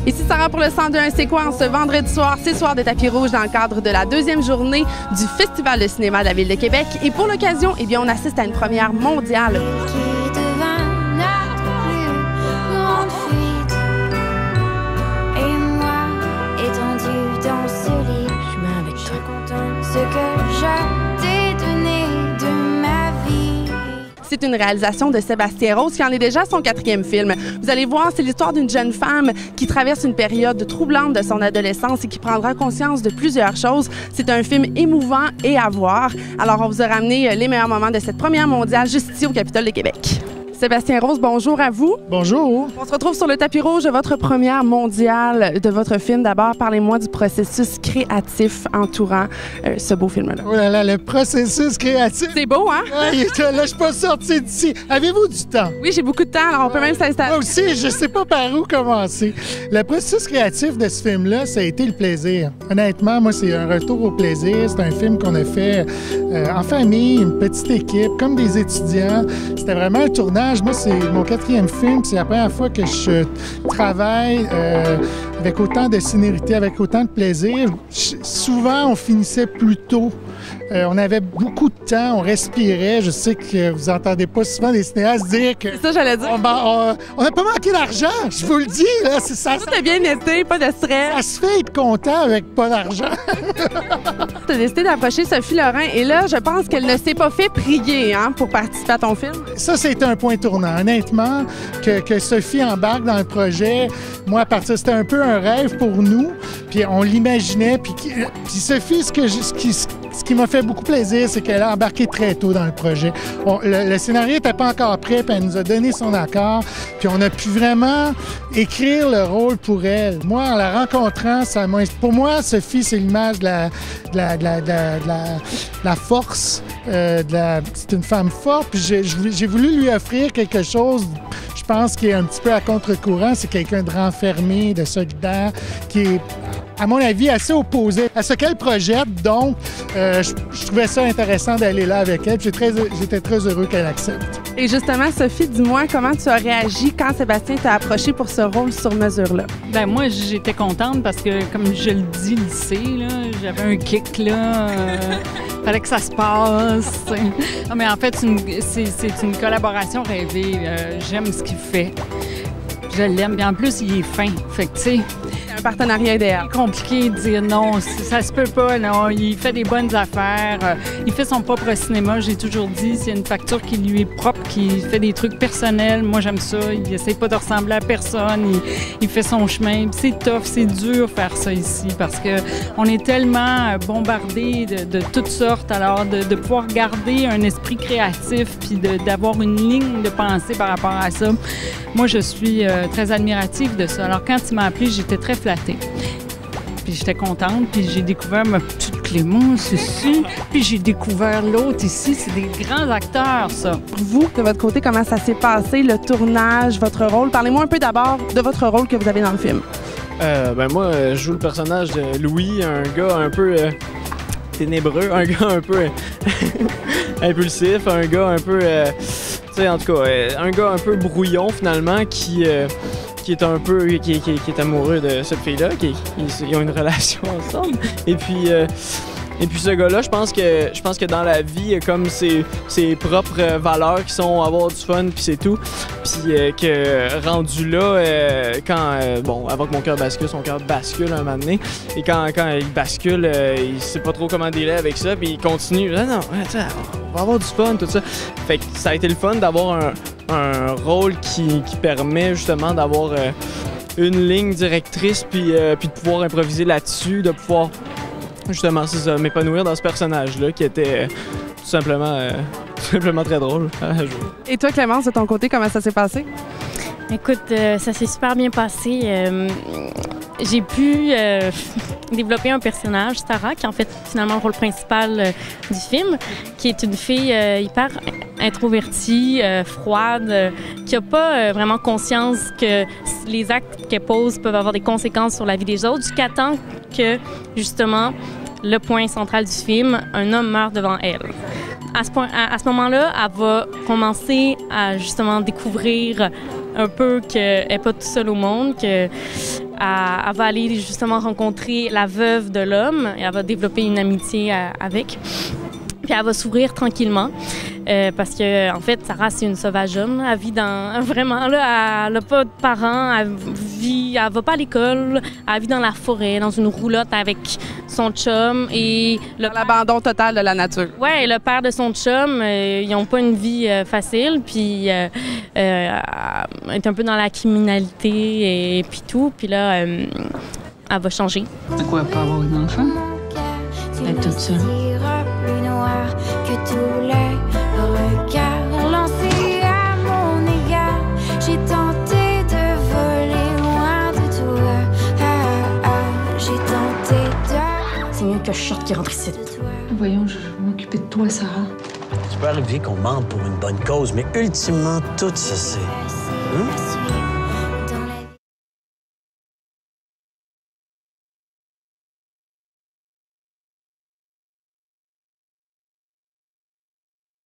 Ici Sarah pour le 102.1 C'est quoi en ce vendredi soir, c'est soir de tapis rouge dans le cadre de la deuxième journée du Festival de cinéma de la Ville de Québec. Et pour l'occasion, eh bien, on assiste à une première mondiale. C'est une réalisation de Sébastien Rose qui en est déjà à son 4e film. Vous allez voir, c'est l'histoire d'une jeune femme qui traverse une période troublante de son adolescence et qui prendra conscience de plusieurs choses. C'est un film émouvant et à voir. Alors, on vous a ramené les meilleurs moments de cette première mondiale juste ici au Capitole de Québec. Sébastien Rose, bonjour à vous. Bonjour. On se retrouve sur le tapis rouge de votre première mondiale de votre film. D'abord, parlez-moi du processus créatif entourant ce beau film-là. Oh là là, le processus créatif. C'est beau, hein? Ah, là, je suis pas sorti d'ici. Avez-vous du temps? Oui, j'ai beaucoup de temps, alors on peut même s'installer. Moi aussi, je sais pas par où commencer. Le processus créatif de ce film-là, ça a été le plaisir. Honnêtement, moi, c'est un retour au plaisir. C'est un film qu'on a fait en famille, une petite équipe, comme des étudiants. C'était vraiment un tournage. Moi, c'est mon 4e film. C'est la première fois que je travaille avec autant de sénérité, avec autant de plaisir. Souvent, on finissait plus tôt. On avait beaucoup de temps, on respirait. Je sais que vous n'entendez pas souvent des cinéastes dire que... C'est ça, j'allais dire. On n'a pas manqué d'argent, je vous le dis. Là, Tout est bien été, pas de stress. Ça se fait être content avec pas d'argent. Tu as décidé d'approcher Sophie Lorrain et là, je pense qu'elle ne s'est pas fait prier pour participer à ton film. Ça, c'est un point tournant. Honnêtement, que Sophie embarque dans le projet, moi, à partir, c'était un peu un rêve pour nous. Puis on l'imaginait. Puis Sophie, ce qui m'a fait beaucoup plaisir, c'est qu'elle a embarqué très tôt dans le projet. Le scénario n'était pas encore prêt, puis elle nous a donné son accord. Puis on a pu vraiment écrire le rôle pour elle. Moi, en la rencontrant, pour moi, Sophie, c'est l'image de la force. C'est une femme forte. Puis j'ai voulu lui offrir quelque chose, je pense, qui est un petit peu à contre-courant. C'est quelqu'un de renfermé, de solidaire, qui est, à mon avis, assez opposé à ce qu'elle projette. Donc, je trouvais ça intéressant d'aller là avec elle. J'étais très heureux qu'elle accepte. Et justement, Sophie, dis-moi comment tu as réagi quand Sébastien t'a approché pour ce rôle sur mesure-là? Bien, moi, j'étais contente parce que, comme je le dis, lycée, là, j'avais un kick, là. Fallait que ça se passe. Non, mais en fait, c'est une collaboration rêvée. J'aime ce qu'il fait. Je l'aime. Bien en plus, il est fin. Fait que, tu sais... Un partenariat idéal. C'est compliqué de dire non, ça se peut pas, non. Il fait des bonnes affaires. Il fait son propre cinéma, j'ai toujours dit. C'est une facture qui lui est propre, qui fait des trucs personnels. Moi, j'aime ça. Il essaie pas de ressembler à personne. Il fait son chemin. C'est tough, c'est dur faire ça ici parce que on est tellement bombardé de toutes sortes. Alors, de pouvoir garder un esprit créatif puis d'avoir une ligne de pensée par rapport à ça, moi, je suis très admirative de ça. Alors, quand il m'a appelée, j'étais très flattée. Puis j'étais contente, puis j'ai découvert ma petite Clémence ici, puis j'ai découvert l'autre ici. C'est des grands acteurs, ça. Vous, de votre côté, comment ça s'est passé, le tournage, votre rôle? Parlez-moi un peu d'abord de votre rôle que vous avez dans le film. Moi, je joue le personnage de Louis, un gars un peu ténébreux, un gars un peu impulsif, un gars un peu... tu sais, en tout cas, un gars un peu brouillon, finalement, qui est un peu qui est amoureux de cette fille-là, ils ont une relation ensemble. Et puis ce gars-là, je pense que dans la vie, il a comme ses propres valeurs qui sont avoir du fun, puis c'est tout. Puis que rendu là, avant que mon cœur bascule, son cœur bascule un moment donné. Et quand il bascule, il sait pas trop comment dealer avec ça, puis il continue. Non, on va avoir du fun, tout ça. Fait que ça a été le fun d'avoir un rôle qui permet justement d'avoir une ligne directrice, puis de pouvoir improviser là-dessus, de pouvoir justement, c'est ça, m'épanouir dans ce personnage-là qui était tout simplement très drôle à jouer. Et toi, Clémence, de ton côté, comment ça s'est passé? Écoute, ça s'est super bien passé. J'ai pu développer un personnage, Sarah, qui est en fait finalement le rôle principal du film, qui est une fille hyper introvertie, froide, qui n'a pas vraiment conscience que les actes qu'elle pose peuvent avoir des conséquences sur la vie des autres, jusqu'à temps que, justement, le point central du film, un homme meurt devant elle. À ce moment-là, elle va commencer à justement découvrir un peu qu'elle n'est pas toute seule au monde, que elle va aller justement rencontrer la veuve de l'homme et elle va développer une amitié avec. Puis elle va s'ouvrir tranquillement parce que en fait Sarah c'est une sauvage homme, elle vit dans vraiment là, elle a pas de parents, elle va pas à l'école, elle vit dans la forêt, dans une roulotte avec son chum et l'abandon total de la nature. Ouais, le père de son chum, ils ont pas une vie facile, puis elle est un peu dans la criminalité et puis tout, puis là elle va changer. À quoi pas avoir un enfant? Être toute seule. Plus noir que tous les regards lancés à mon égard. J'ai tenté de voler loin de toi. J'ai tenté de... C'est mieux que je sorte qui rentre ici. Voyons, je vais m'occuper de toi, Sarah. Ça peut arriver qu'on mente pour une bonne cause, mais ultimement, tout se sait. Hein?